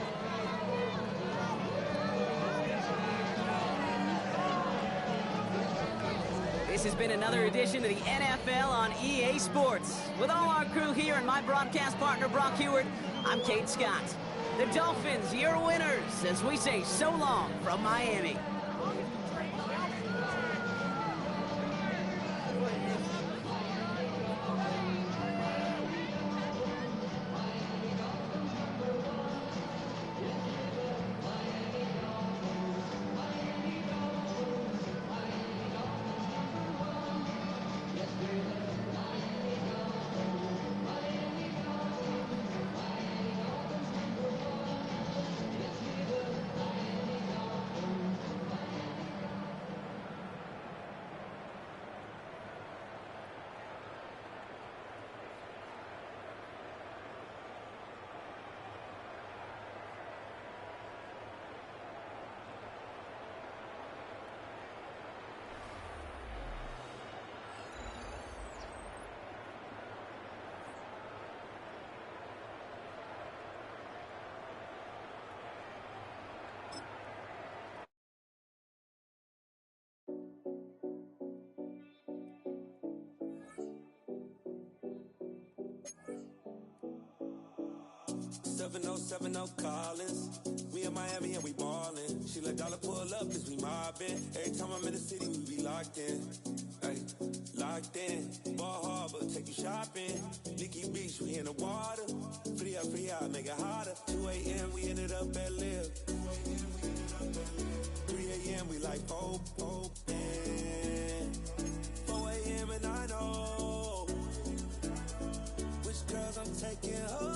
This has been another edition of the NFL on EA Sports. With all our crew here and my broadcast partner, Brock Heward, I'm Kate Scott. The Dolphins, your winners, as we say so long from Miami. Collins. We in Miami and we ballin'. She let dollar pull up cause we mobbin'. Every time I'm in the city, we be locked in. Ay, locked in. Ball Harbor, take you shopping. Nikki Beach, we in the water. Free up, make it harder. 2 a.m. we ended up at Live. 3 a.m. we like Pope. 4 a.m. and I know which girls I'm taking home.